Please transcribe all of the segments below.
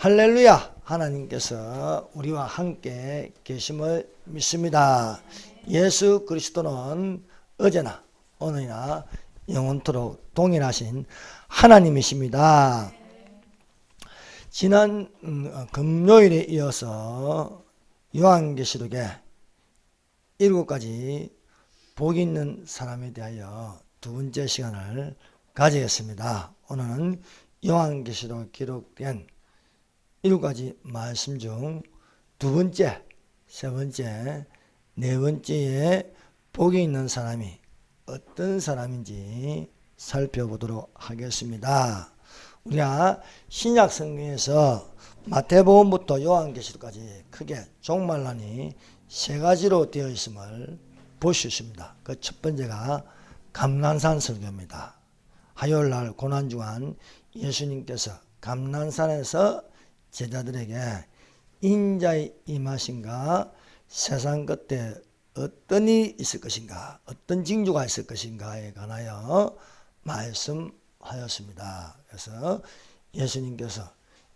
할렐루야! 하나님께서 우리와 함께 계심을 믿습니다. 예수 그리스도는 어제나 오늘이나 영원토록 동일하신 하나님이십니다. 지난 금요일에 이어서 요한계시록의 7가지 복이 있는 사람에 대하여 두 번째 시간을 가지겠습니다. 오늘은 요한계시록에 기록된 7가지 말씀 중 두 번째, 세 번째, 네 번째에 복이 있는 사람이 어떤 사람인지 살펴보도록 하겠습니다. 우리가 신약 성경에서 마태복음부터 요한계시록까지 크게 종말론이 세 가지로 되어 있음을 볼 수 있습니다. 그 첫 번째가 감난산 설교입니다. 화요일날 고난주간 예수님께서 감난산에서 제자들에게 인자의 임하심과 세상 끝에 어떤 일이 있을 것인가, 어떤 징조가 있을 것인가에 관하여 말씀하였습니다. 그래서 예수님께서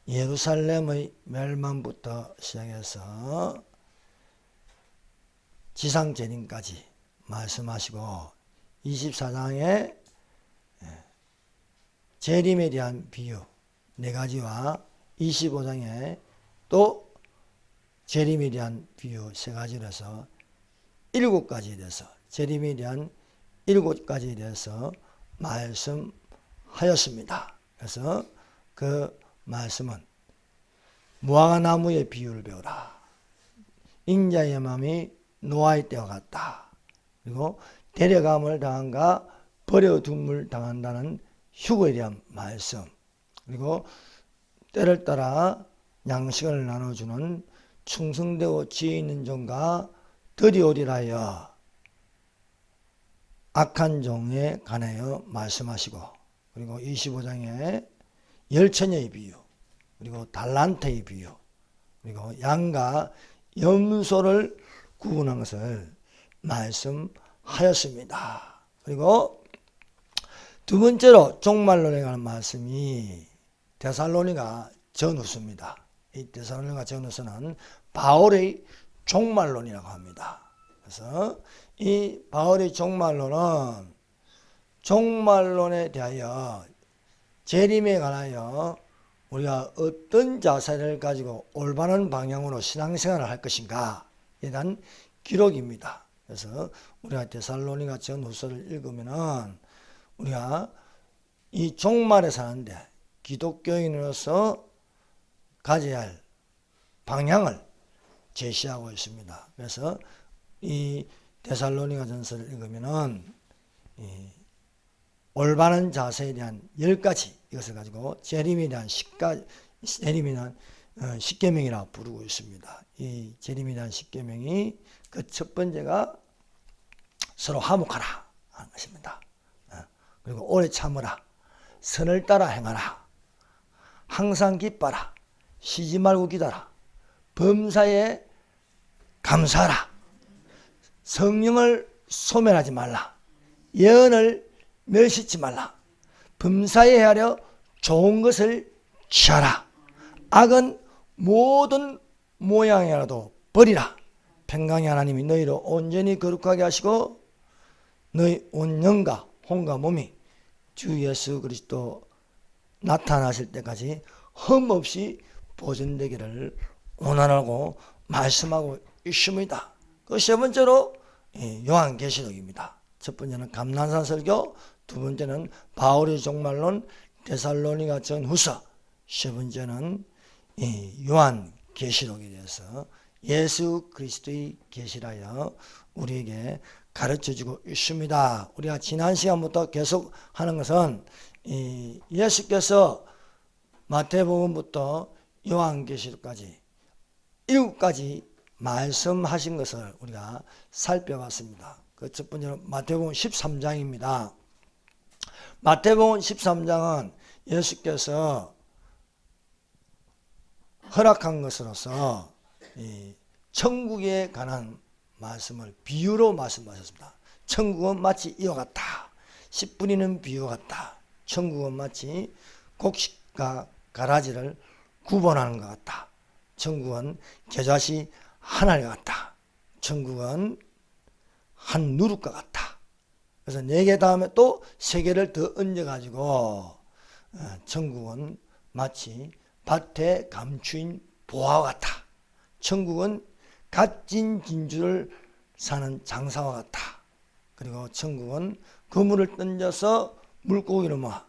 예루살렘의 멸망부터 시작해서 지상재림까지 말씀하시고 24장에 재림에 대한 비유 4가지와 25장에 또 재림에 대한 비유 3가지로 해서 7가지에 대해서 재림에 대한 7가지에 대해서 말씀하였습니다. 그래서 그 말씀은 무화과나무의 비유를 배우라. 인자의 마음이 노아의 때와 같다. 그리고 데려감을 당한가 버려둠을 당한다는 휴거에 대한 말씀. 그리고 때를 따라 양식을 나눠주는 충성되고 지혜 있는 종과 드리오리라 하여 악한 종에 관하여 말씀하시고, 그리고 25장에 열처녀의 비유, 그리고 달란트의 비유, 그리고 양과 염소를 구분한 것을 말씀하였습니다. 그리고 두 번째로 종말론에 관한 말씀이 데살로니가 전후서입니다. 이 데살로니가 전후서는 바울의 종말론이라고 합니다. 그래서 이 바울의 종말론은 종말론에 대하여 재림에 관하여 우리가 어떤 자세를 가지고 올바른 방향으로 신앙생활을 할 것인가에 대한 기록입니다. 그래서 우리가 데살로니가 전후서를 읽으면은 우리가 이 종말에 사는데 기독교인으로서 가져야 할 방향을 제시하고 있습니다. 그래서 이 데살로니가 전서를 읽으면은 올바른 자세에 대한 10가지 이것을 가지고 재림에 대한 10가지, 재림에 대한 10계명이라고 부르고 있습니다. 이 재림에 대한 10계명이 그 첫 번째가 서로 화목하라 하는 것입니다. 그리고 오래 참으라, 선을 따라 행하라, 항상 기뻐라, 쉬지 말고 기다라, 범사에 감사하라, 성령을 소멸하지 말라, 예언을 멸시치 말라, 범사에 헤아려 좋은 것을 취하라, 악은 모든 모양이라도 버리라. 평강의 하나님이 너희를 온전히 거룩하게 하시고 너희 온 영과 혼과 몸이 주 예수 그리스도 나타나실 때까지 흠없이 보존되기를 원하라고 말씀하고 있습니다. 그 세 번째로 요한계시록입니다. 첫 번째는 감난산 설교, 두 번째는 바울의 종말론 데살로니가 전후서, 세 번째는 요한계시록에 대해서 예수 그리스도의 계시라여 우리에게 가르쳐주고 있습니다. 우리가 지난 시간부터 계속 하는 것은 예수께서 마태복음부터 요한계시록까지 7가지 말씀하신 것을 우리가 살펴봤습니다. 그 첫 번째로 마태복음 13장입니다. 마태복음 13장은 예수께서 허락한 것으로서 천국에 관한 말씀을 비유로 말씀하셨습니다. 천국은 마치 이와 같다. 씨 뿌리는 비유와 같다. 천국은 마치 곡식과 가라지를 구분하는 것 같다. 천국은 겨자씨 하나일 것 같다. 천국은 한 누룩과 같다. 그래서 4개 다음에 또 3개를 더 얹어가지고 천국은 마치 밭에 감추인 보화와 같다. 천국은 갓진 진주를 사는 장사와 같다. 그리고 천국은 그물을 던져서 물고기를 모아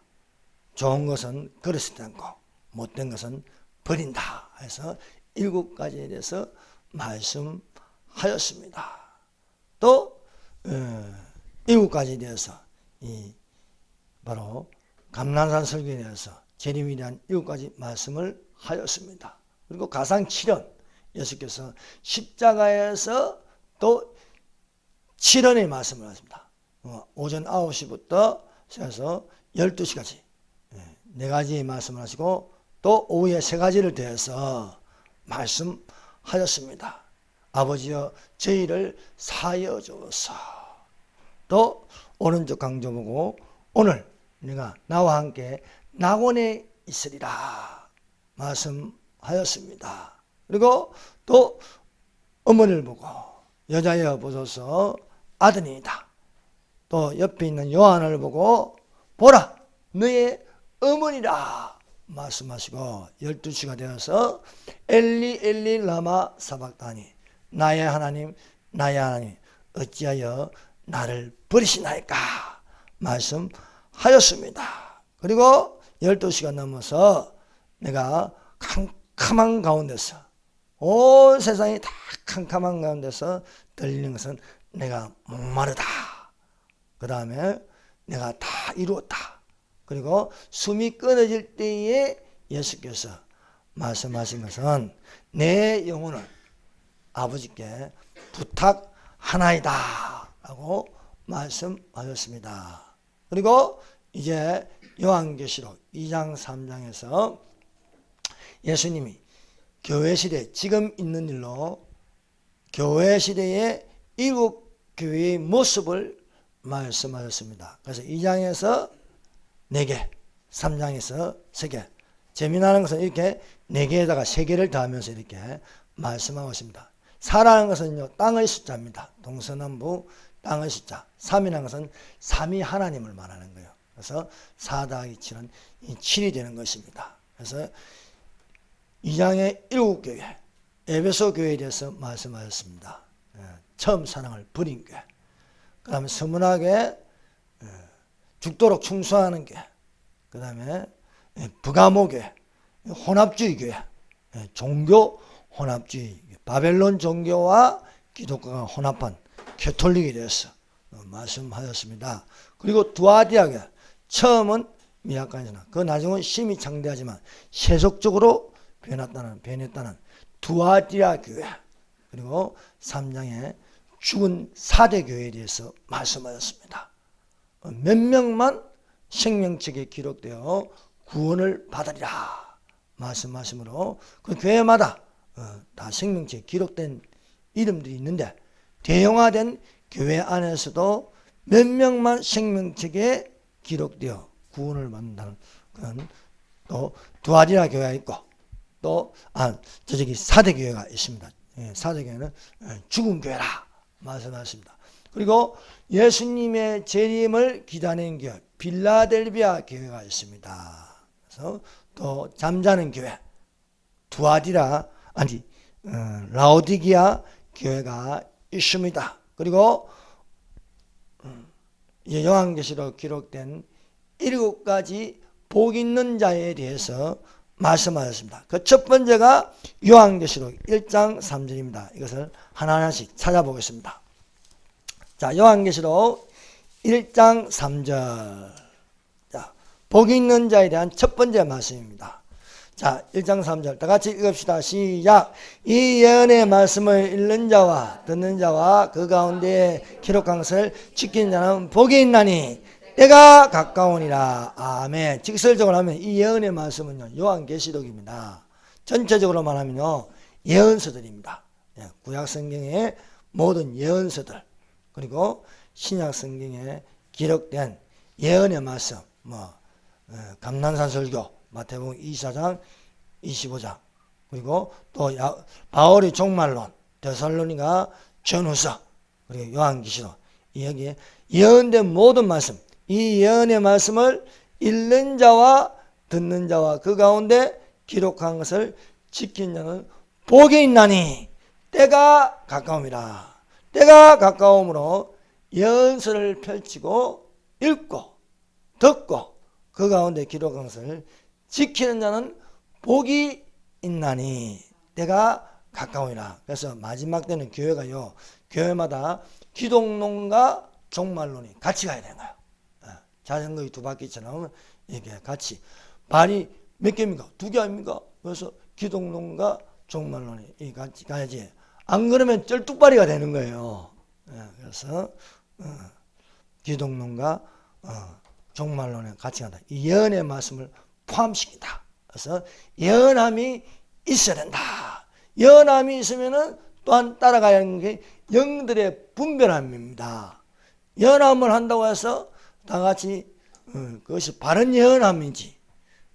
좋은 것은 그릇에 담고 못된 것은 버린다 해서 7가지에 대해서 말씀하였습니다. 또 7가지에 대해서 바로 감난산 설교에 대해서 재림에 대한 7가지 말씀을 하였습니다. 그리고 가상 7원 예수께서 십자가에서 또 7원의 말씀을 하십니다. 오전 9시부터 시작해서 12시까지 4가지의 말씀을 하시고 또 오후에 3가지를 더해서 말씀하셨습니다. 아버지여 저희를 사여 주소서. 또 오른쪽 강조 보고 오늘 네가 나와 함께 낙원에 있으리라 말씀하였습니다. 그리고 또 어머니를 보고 여자여 보소서 아드니이다. 또 옆에 있는 요한을 보고 보라 너의 어머니라 말씀하시고 12시가 되어서 엘리 엘리 라마 사박다니 나의 하나님 어찌하여 나를 버리시나이까 말씀하였습니다. 그리고 12시가 넘어서 내가 캄캄한 가운데서 온 세상이 다 캄캄한 가운데서 들리는 것은 내가 목마르다. 그 다음에 내가 다 이루었다. 그리고 숨이 끊어질 때에 예수께서 말씀하신 것은 내 영혼을 아버지께 부탁하나이다 라고 말씀하셨습니다. 그리고 이제 요한계시록 2장 3장에서 예수님이 교회시대 지금 있는 일로 교회시대의 7교회의 모습을 말씀하셨습니다. 그래서 2장에서 4개 3장에서 3개 재미나는 것은 이렇게 4개에다가 3개를 더하면서 이렇게 말씀하고 있습니다. 4라는 것은요 땅의 숫자입니다. 동서남북 땅의 숫자. 3이라는 것은 삼위 하나님을 말하는 거예요. 그래서 4 더하기 7은 7이 되는 것입니다. 그래서 2장의 7교회 에베소 교회에 대해서 말씀하셨습니다. 처음 사랑을 버린 교회. 그 다음에 서문학에 죽도록 충성하는 교회. 그 다음에 브가모 교회, 혼합주의 교회, 종교 혼합주의, 바벨론 종교와 기독교가 혼합한 캐톨릭에 대해서 말씀하셨습니다. 그리고 두아디아 교회, 처음은 미약간이나 그 나중은 심히 창대하지만 세속적으로 변했다는 두아디아 교회. 그리고 3장에 죽은 4대 교회에 대해서 말씀하셨습니다. 몇 명만 생명책에 기록되어 구원을 받으리라 말씀하시므로 그 교회마다 다 생명책에 기록된 이름들이 있는데 대형화된 교회 안에서도 몇 명만 생명책에 기록되어 구원을 받는다는 그런 또 두아디라 교회가 있고 또 저기 4대 교회가 있습니다. 4대 교회는 죽은 교회라 말씀하십니다. 그리고 예수님의 재림을 기다리는 교회 빌라델비아 교회가 있습니다. 그래서 또 잠자는 교회 라오디기아 교회가 있습니다. 그리고 요한계시록 기록된 7가지 복 있는 자에 대해서 말씀하셨습니다. 그 첫 번째가 요한계시록 1장 3절입니다. 이것을 하나하나씩 찾아보겠습니다. 자, 요한계시록 1장 3절. 자, 복 있는 자에 대한 첫 번째 말씀입니다. 자, 1장 3절. 다 같이 읽읍시다. 시작. 이 예언의 말씀을 읽는 자와 듣는 자와 그 가운데 기록한 것을 지키는 자는 복이 있나니 때가 가까우니라. 아멘. 직설적으로 하면 이 예언의 말씀은요, 요한계시록입니다. 전체적으로 말하면요, 예언서들입니다. 구약성경의 모든 예언서들. 그리고 신약성경에 기록된 예언의 말씀, 감난산 설교, 마태복음 24장, 25장. 그리고 또 바울의 종말론, 데살로니가 전후서, 그리고 요한계시록. 여기에 예언된 모든 말씀, 이 예언의 말씀을 읽는 자와 듣는 자와 그 가운데 기록한 것을 지킨 자는 복이 있나니 때가 가까움이라. 때가 가까움으로 예언서를 펼치고 읽고 듣고 그 가운데 기록한 것을 지키는 자는 복이 있나니 때가 가까움이라. 그래서 마지막 때는 교회가요, 교회마다 기독론과 종말론이 같이 가야 되는 거예요. 자전거의 두 바퀴처럼 이게 같이. 발이 몇 개입니까? 2개 아닙니까? 그래서 기독론과 종말론이 같이 가야지. 안 그러면 쩔뚝발이가 되는 거예요. 그래서 기독론과 종말론에 같이 간다. 이 예언의 말씀을 포함시킨다. 그래서 예언함이 있어야 된다. 예언함이 있으면은 또한 따라가야 하는 게 영들의 분별함입니다. 예언함을 한다고 해서 다 같이 그것이 바른 예언함인지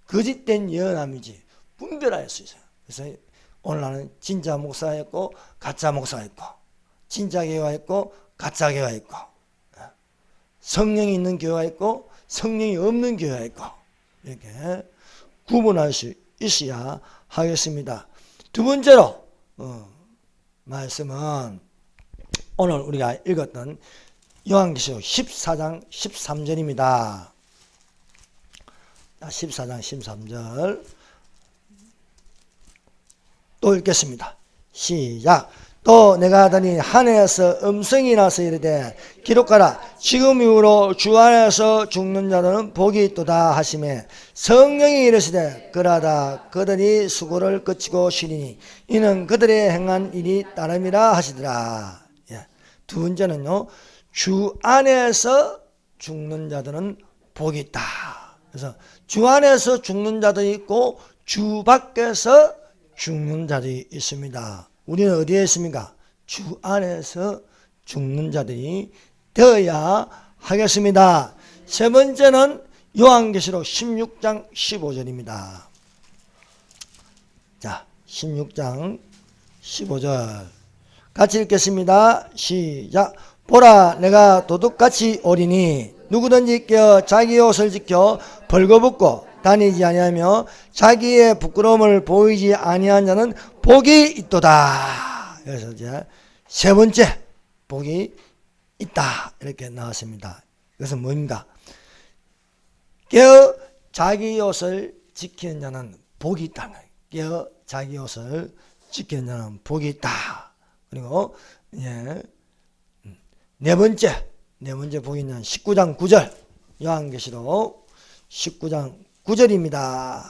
거짓된 예언함인지 분별할 수 있어요. 그래서 오늘 나는 진짜 목사가 있고 가짜 목사가 있고 진짜 교회가 있고 가짜 교회가 있고 성령이 있는 교회가 있고 성령이 없는 교회가 있고 이렇게 구분할 수 있어야 하겠습니다. 두 번째로 말씀은 오늘 우리가 읽었던 요한계시록 14장 13절입니다. 14장 13절 또 읽겠습니다. 시작. 또 내가 하더니 하늘에서 음성이 나서 이르되 기록하라. 지금 이후로 주 안에서 죽는 자들은 복이 있도다 하시매 성령이 이르시되 그러하다 그들이 수고를 그치고 쉬리니 이는 그들의 행한 일이 따름이라 하시더라. 두 번째는요, 주 안에서 죽는 자들은 복이 있다. 그래서 주 안에서 죽는 자들이 있고 주 밖에서 죽는 자들이 있습니다. 우리는 어디에 있습니까? 주 안에서 죽는 자들이 되어야 하겠습니다. 세 번째는 요한계시록 16장 15절입니다. 자, 16장 15절 같이 읽겠습니다. 시작. 보라, 내가 도둑같이 오리니 누구든지 깨어 자기 옷을 지켜 벌거벗고 다니지 아니하며 자기의 부끄러움을 보이지 아니한 자는 복이 있도다. 그래서 이제 세 번째 복이 있다 이렇게 나왔습니다. 이것은 뭡니까? 깨어 자기 옷을 지키는 자는 복이 있다는 거예요. 깨어 자기 옷을 지키는 자는 복이 있다. 그리고 네 번째 복이 있는 19장 9절 요한계시록 19장 9절입니다.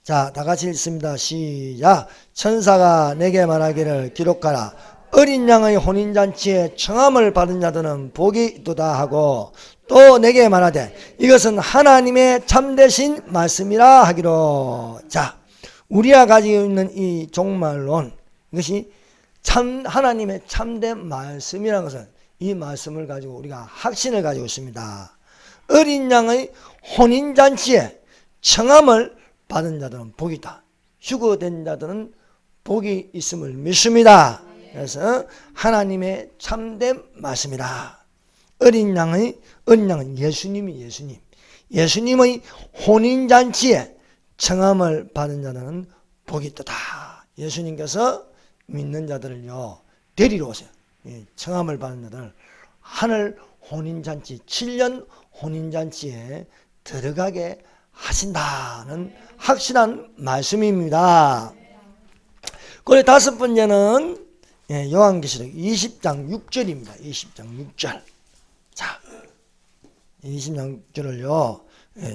자, 다 같이 읽습니다. 시작. 천사가 내게 말하기를 기록하라. 어린 양의 혼인잔치에 청함을 받은 자들은 복이 있도다 하고 또 내게 말하되 이것은 하나님의 참되신 말씀이라 하기로. 자, 우리가 가지고 있는 이 종말론, 이것이 하나님의 참된 말씀이라는 것은 이 말씀을 가지고 우리가 확신을 가지고 있습니다. 어린 양의 혼인잔치에 청함을 받은 자들은 복이 있다. 휴거된 자들은 복이 있음을 믿습니다. 그래서 하나님의 참된 말씀이다. 어린 양은 예수님의 혼인잔치에 청함을 받은 자들은 복이 있다. 예수님께서 믿는 자들을요 데리러 오세요. 청함을 받은 자들 하늘 혼인잔치 7년 혼인잔치에 들어가게 하신다는 확실한 말씀입니다. 그리고 다섯 번째는 요한계시록 20장 6절입니다. 20장 6절. 자, 20장 6절을요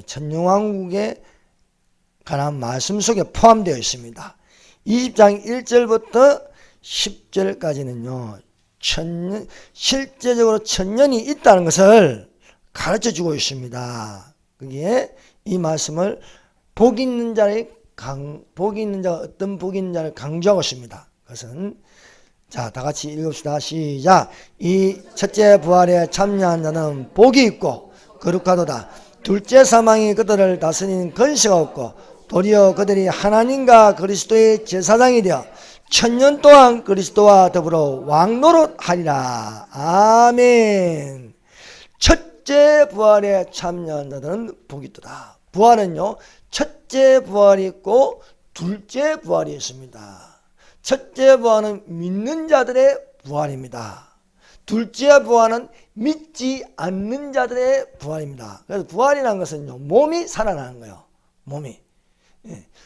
천년왕국에 관한 말씀 속에 포함되어 있습니다. 20장 1절부터 10절까지는요 실제적으로 천년이 있다는 것을 가르쳐주고 있습니다. 거기에 이 말씀을 복 있는 자가 어떤 복이 있는 자를 강조하고 있습니다. 그것은 자, 다 같이 읽읍시다. 시작. 이 첫째 부활에 참여한 자는 복이 있고 거룩하도다. 둘째 사망이 그들을 다스리는 권세가 없고 도리어 그들이 하나님과 그리스도의 제사장이 되어 천년 동안 그리스도와 더불어 왕노릇하리라. 아멘. 첫째 부활에 참여한 자들은 복이 있도다. 부활은요, 첫째 부활이 있고 둘째 부활이 있습니다. 첫째 부활은 믿는 자들의 부활입니다. 둘째 부활은 믿지 않는 자들의 부활입니다. 그래서 부활이라는 것은요, 몸이 살아나는 거예요. 몸이.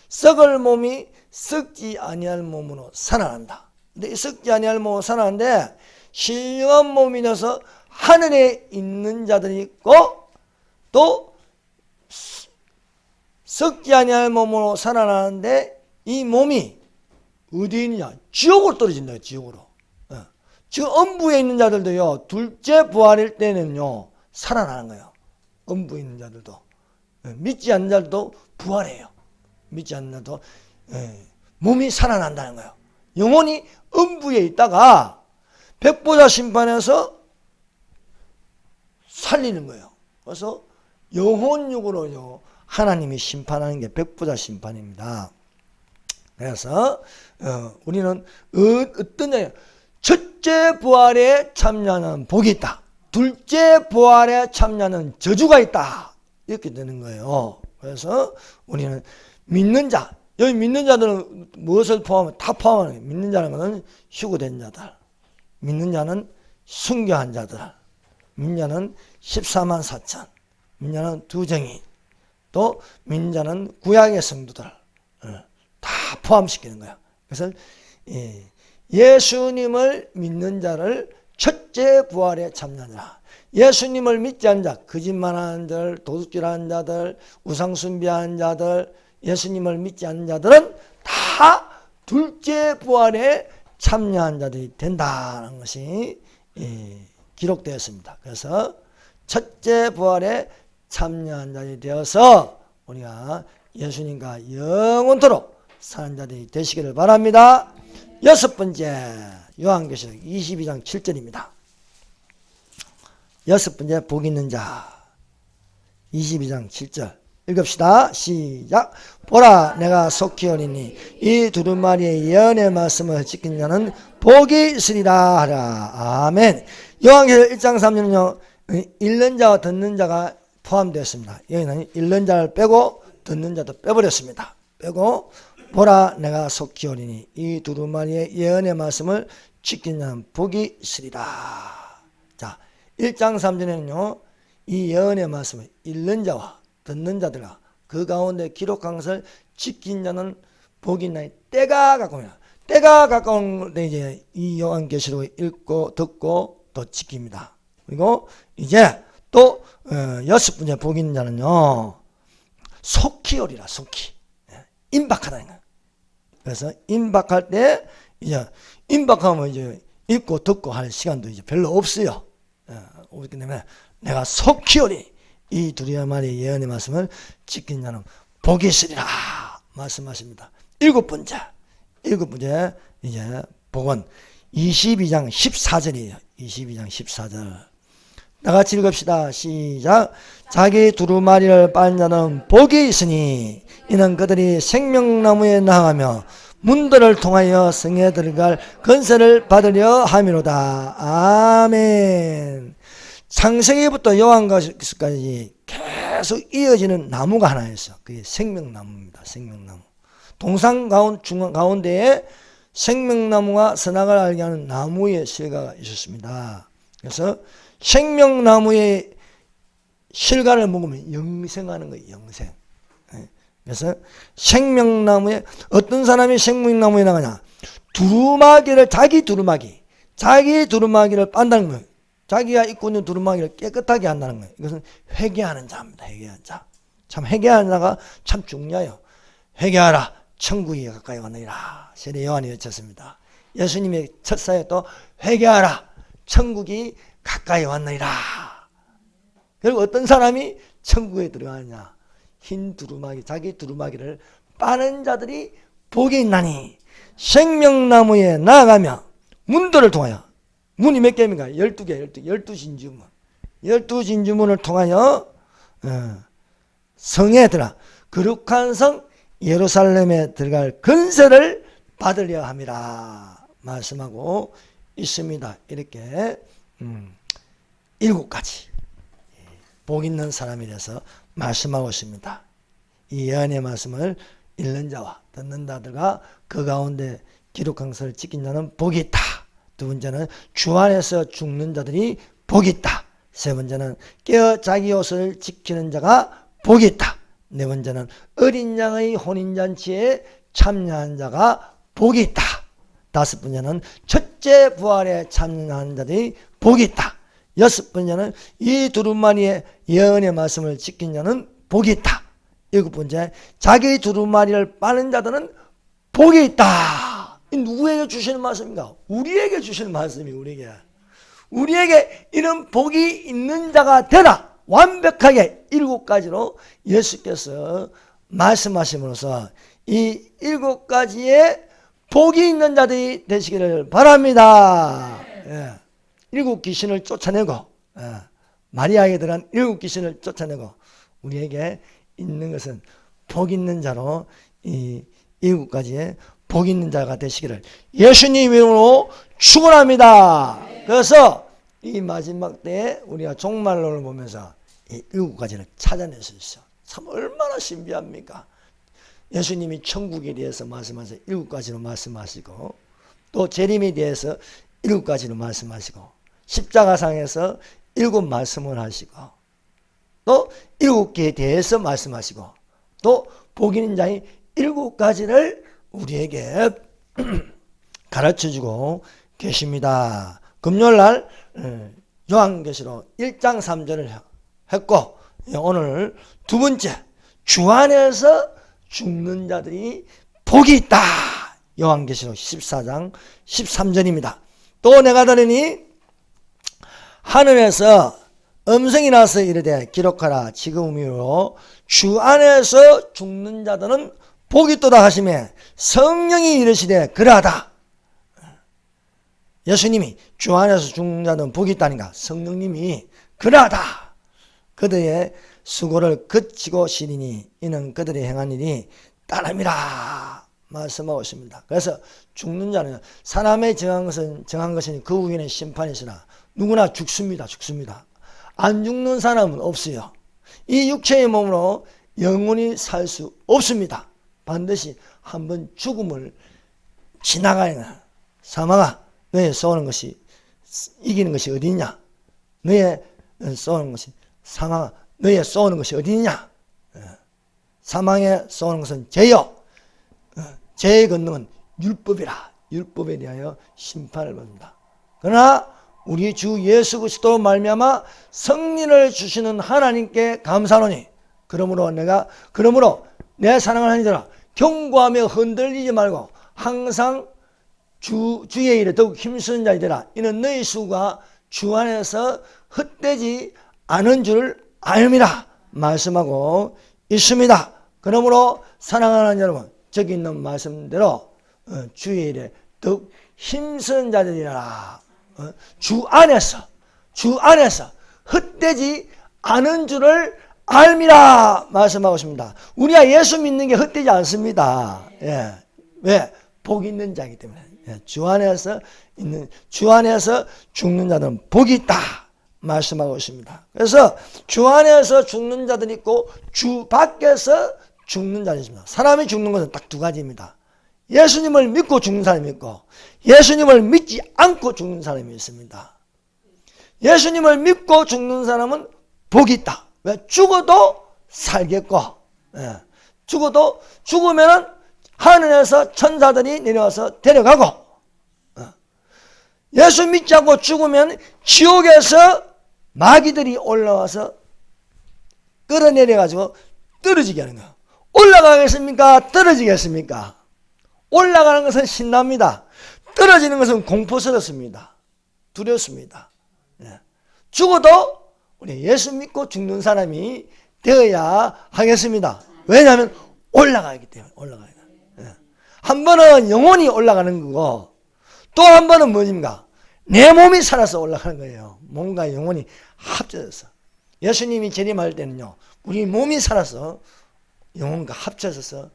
썩을 몸이 썩지 아니할 몸으로 살아난다. 근데 썩지 아니할 몸으로 살아나는데 신령한 몸이 되어서 하늘에 있는 자들이 있고 또 썩지 아니할 몸으로 살아나는데 이 몸이 어디에 있느냐? 지옥으로 떨어진다. 지옥으로. 지금 음부에 있는 자들도요, 둘째 부활일 때는요 살아나는 거예요. 음부에 있는 자들도. 믿지 않는 자들도 부활해요. 믿지 않는 자도 몸이 살아난다는 거예요. 영혼이 음부에 있다가 백보자 심판에서 살리는 거예요. 그래서 영혼육으로요 하나님이 심판하는 게 백보자 심판입니다. 그래서 우리는 어떤 냐 첫째 부활에 참여하는 복이 있다. 둘째 부활에 참여하는 저주가 있다. 이렇게 되는 거예요. 그래서 우리는 믿는 자, 여기 믿는 자들은 무엇을 포함하면 다 포함하는 거예요. 믿는 자는 것은 휴거된 자들, 믿는 자는 순교한 자들, 믿는 자는 14만 4천, 믿는 자는 두정이, 또 믿는 자는 구약의 성도들 다 포함시키는 거예요. 그래서 예수님을 믿는 자를 첫째 부활에 참여하라. 예수님을 믿지 않는 자, 거짓말하는 자들, 도둑질하는 자들, 우상숭배하는 자들, 예수님을 믿지 않는 자들은 다 둘째 부활에 참여한 자들이 된다는 것이 기록되었습니다. 그래서 첫째 부활에 참여한 자들이 되어서 우리가 예수님과 영원토록 사는 자들이 되시기를 바랍니다. 여섯 번째, 요한계시록 22장 7절입니다. 여섯 번째, 복 있는 자 22장 7절 읽읍시다. 시작. 보라, 내가 속히 오리니 이 두루마리의 예언의 말씀을 지킨 자는 복이 있으리라 하라. 아멘. 요한계시록 1장 3절은요 읽는 자와 듣는 자가 포함되었습니다. 여기는 읽는 자를 빼고 듣는 자도 빼버렸습니다. 빼고 보라, 내가 속히 오리니 이 두루마리의 예언의 말씀을 지킨 자는 복이 있으리라. 자, 1장 3절에는요 이 예언의 말씀을 읽는 자와 듣는 자들과 그 가운데 기록한 것을 지킨 자는 복이 있나니 때가 가까우냐. 때가 가까운데 이제 이 요한계시록을 읽고 듣고 또 지킵니다. 그리고 이제 또 여섯 번째 복이 있는 자는요 속히 오리라. 속히 임박하다는 거예요. 그래서 임박할 때 이제 임박하면 이제 읽고 듣고 할 시간도 이제 별로 없어요. 그렇기 때문에 내가 속히 오리 이 두루마리 예언의 말씀을 지킨 자는 복이 있으리라 말씀하십니다. 일곱 번째 이제 복은 22장 14절이에요. 22장 14절 나같이 읽읍시다. 시작. 자기 두루마리를 빤 자는 복이 있으니 이는 그들이 생명나무에 나아가며 문들을 통하여 성에 들어갈 권세를 받으려 함이로다. 아멘. 창세기부터 요한계시록까지 계속 이어지는 나무가 하나 있어. 그게 생명나무입니다. 생명나무. 동상 가운데에 생명나무와 선악을 알게 하는 나무의 실과가 있었습니다. 그래서 생명나무의 실과를 먹으면 영생하는 거예요. 영생. 그래서 생명나무에 어떤 사람이 생명나무에 나가냐. 두루마기를 자기 두루마기를 빤다는 거예요. 자기가 입고 있는 두루마기를 깨끗하게 한다는 거예요. 이것은 회개하는 자입니다. 회개하는 자. 참 회개하는 자가 참 중요해요. 회개하라. 천국이 가까이 왔느니라. 세례 요한이 외쳤습니다. 예수님의 첫 사역도 회개하라. 천국이 가까이 왔느니라. 그리고 어떤 사람이 천국에 들어가느냐. 흰 두루마기, 자기 두루마기를 빠는 자들이 복이 있나니 생명나무에 나아가며 문들을 통하여 문이 몇 개입니까? 12개, 12진주문. 12진주문을 통하여 성에 들어 거룩한 성 예루살렘에 들어갈 근세를 받으려 함이라 말씀하고 있습니다. 이렇게 7가지 복 있는 사람에 대해서 말씀하고 있습니다. 이 예언의 말씀을 읽는 자와 듣는 자들과 그 가운데 기록한 것을 지킨 자는 복이 있다. 두 번째는 주 안에서 죽는 자들이 복이 있다. 세 번째는 깨어 자기 옷을 지키는 자가 복이 있다. 네 번째는 어린 양의 혼인잔치에 참여한 자가 복이 있다. 다섯 번째는 첫째 부활에 참여하는 자들이 복이 있다. 여섯 번째는 이 두루마리의 예언의 말씀을 지킨 자는 복이 있다. 일곱 번째, 자기 두루마리를 빠는 자들은 복이 있다. 이 누구에게 주시는 말씀인가? 우리에게 주시는 말씀이 우리에게 이런 복이 있는 자가 되라. 완벽하게 7가지로 예수께서 말씀하심으로써 이 7가지의 복이 있는 자들이 되시기를 바랍니다. 예. 7 귀신을 쫓아내고 마리아에게 들어간 7 귀신을 쫓아내고 우리에게 있는 것은 복 있는 자로 이 7가지의 복 있는 자가 되시기를 예수님 이름으로 축원합니다. 그래서 이 마지막 때에 우리가 종말론을 보면서 이 7가지를 찾아낼 수 있어. 참 얼마나 신비합니까? 예수님이 천국에 대해서 말씀하셔서 7가지로 말씀하시고 또 재림에 대해서 7가지로 말씀하시고 십자가상에서 7 말씀을 하시고 또 7개에 대해서 말씀하시고 또 복 있는 자의 7가지를 우리에게 가르쳐주고 계십니다. 금요일날 요한계시록 1장 3절을 했고 오늘 두 번째 주 안에서 죽는 자들이 복이 있다. 요한계시록 14장 13절입니다. 또 내가 들으니 하늘에서 음성이 나서 이르되 기록하라. 지금이로 주 안에서 죽는 자들은 복이 있도다 하시매 성령이 이르시되 그러하다. 예수님이 주 안에서 죽는 자들은 복이 있다니까 성령님이 그러하다. 그들의 수고를 그치고 시리니 이는 그들이 행한 일이 따름이라 말씀하고 있습니다. 그래서 죽는 자는 사람의 정한 것은 그 후에는 심판이 있으나 누구나 죽습니다. 안 죽는 사람은 없어요. 이 육체의 몸으로 영원히 살 수 없습니다. 반드시 한번 죽음을 지나가야 해. 사망아, 너의 쏘는 것이 이기는 것이 어디냐? 너의 쏘는 것이 사망아, 너의 쏘는 것이 어디냐? 사망에 쏘는 것은 죄요. 죄의 권능은 율법이라. 율법에 대하여 심판을 받는다. 그러나 우리 주 예수 그리스도로 말미암아 승리를 주시는 하나님께 감사하노니 그러므로 내 사랑하는 이들아 경고하며 흔들리지 말고 항상 주의 일에 더욱 힘쓰는 자이되라. 이는 너희 수가 주 안에서 헛되지 않은 줄 알미라 말씀하고 있습니다. 그러므로 사랑하는 여러분 저기 있는 말씀대로 주의 일에 더욱 힘쓰는 자들이라. 주 안에서 헛되지 않은 줄을 알미라 말씀하고 있습니다. 우리가 예수 믿는 게 헛되지 않습니다. 예. 왜? 복 있는 자이기 때문에. 예. 주 안에서 죽는 자들은 복이 있다 말씀하고 있습니다. 그래서 주 안에서 죽는 자들이 있고 주 밖에서 죽는 자들이 있습니다. 사람이 죽는 것은 딱 2가지입니다. 예수님을 믿고 죽는 사람이 있고 예수님을 믿지 않고 죽는 사람이 있습니다. 예수님을 믿고 죽는 사람은 복이 있다. 왜? 죽어도 살겠고 죽으면 하늘에서 천사들이 내려와서 데려가고 예수 믿지 않고 죽으면 지옥에서 마귀들이 올라와서 끌어내려가지고 떨어지게 하는 거예요. 올라가겠습니까? 떨어지겠습니까? 올라가는 것은 신납니다. 떨어지는 것은 공포스럽습니다. 두렵습니다. 죽어도 우리 예수 믿고 죽는 사람이 되어야 하겠습니다. 왜냐하면 올라가기 때문에. 한 번은 영혼이 올라가는 거고 또 한 번은 뭐입니까? 내 몸이 살아서 올라가는 거예요. 몸과 영혼이 합쳐져서. 예수님이 재림할 때는요 우리 몸이 살아서 영혼과 합쳐져서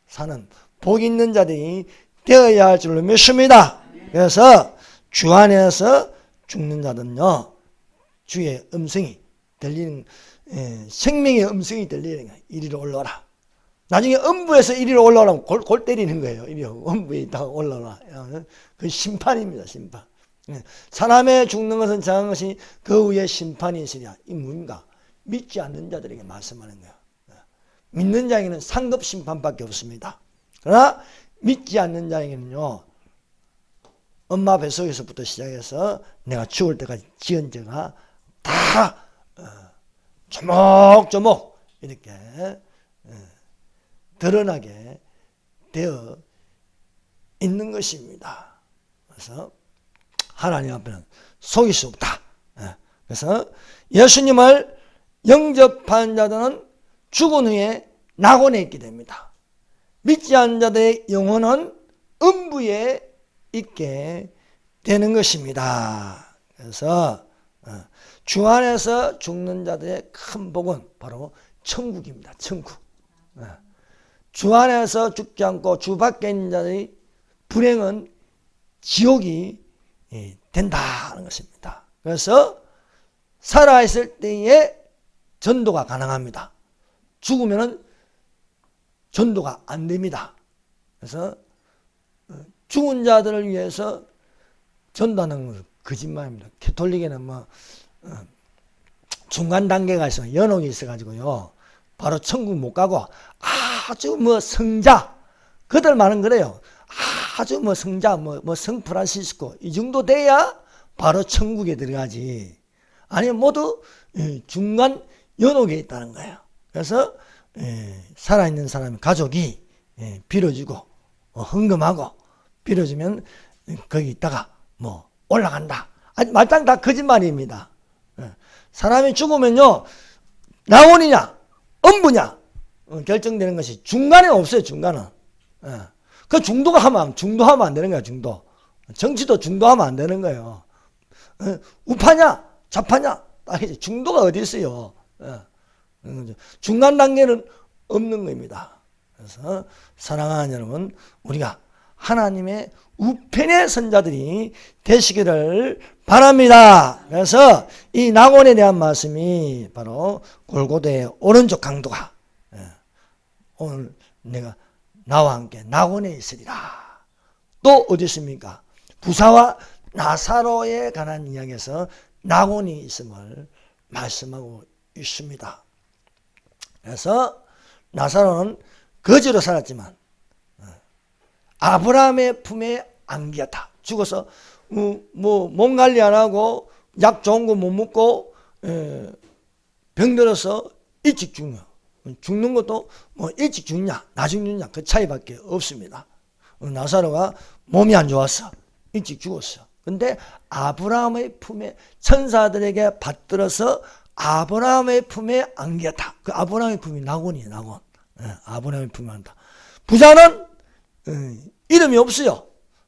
사는 복 있는 자들이 되어야 할 줄로 믿습니다. 그래서 주 안에서 죽는 자들은요, 주의 음성이 들리는, 생명의 음성이 들리는 거예요. 이리로 올라오라. 나중에 음부에서 이리로 올라오라면 골 때리는 거예요. 이리로 음부에 있다가 올라오라. 그 심판입니다. 심판. 사람의 죽는 것은 정한 것이 그 후에 심판이 있으랴. 이 뭔가 믿지 않는 자들에게 말씀하는 거예요. 믿는 자에게는 상급 심판밖에 없습니다. 그러나 믿지 않는 자에게는요, 엄마 뱃속에서부터 시작해서 내가 죽을 때까지 지은 죄가 다 조목조목 이렇게 드러나게 되어 있는 것입니다. 그래서 하나님 앞에는 속일 수 없다. 그래서 예수님을 영접한 자들은 죽은 후에 낙원에 있게 됩니다. 믿지 않는 자들의 영혼은 음부에 있게 되는 것입니다. 그래서 주 안에서 죽는 자들의 큰 복은 바로 천국입니다. 천국. 주 안에서 죽지 않고 주 밖에 있는 자들의 불행은 지옥이 된다는 것입니다. 그래서 살아있을 때에 전도가 가능합니다. 죽으면 전도가 안 됩니다. 그래서 죽은 자들을 위해서 전도하는 건 거짓말입니다. 캐톨릭에는 뭐 중간 단계가 있어요. 연옥이 있어가지고요, 바로 천국 못 가고 아주 뭐 성자, 그들만은 그래요. 아주 뭐 성자, 뭐 성프란시스코 이 정도 돼야 바로 천국에 들어가지. 아니면 모두 중간 연옥에 있다는 거예요. 그래서 살아있는 사람이 가족이 빌어주고 헌금하고 빌어주면 거기 있다가 뭐 올라간다. 아니, 말짱 다 거짓말입니다. 사람이 죽으면요, 낙원이냐 음부냐 결정되는 것이 중간에 없어요. 중간은. 그 중도하면 안 되는 거야. 중도. 정치도 중도하면 안 되는 거예요. 우파냐 좌파냐 딱이지. 중도가 어디 있어요. 중간 단계는 없는 겁니다. 그래서 사랑하는 여러분, 우리가 하나님의 우편의 선자들이 되시기를 바랍니다. 그래서 이 낙원에 대한 말씀이 바로 골고다의 오른쪽 강도가 오늘 내가 나와 함께 낙원에 있으리라. 또 어디 있습니까? 부사와 나사로에 관한 이야기에서 낙원이 있음을 말씀하고 있습니다. 그래서 나사로는 거지로 살았지만 아브라함의 품에 안기었다. 죽어서 몸 관리 안 하고 약 좋은 거 못 먹고 병들어서 일찍 죽는 것도 뭐 일찍 죽냐 나중 죽냐 그 차이밖에 없습니다. 나사로가 몸이 안 좋았어. 일찍 죽었어. 근데 아브라함의 품에 천사들에게 받들어서 아브라함의 품에 안겼다. 그 아브라함의 품이 낙원이에요. 낙원. 아브라함의 품에 안다. 부자는 이름이 없어요.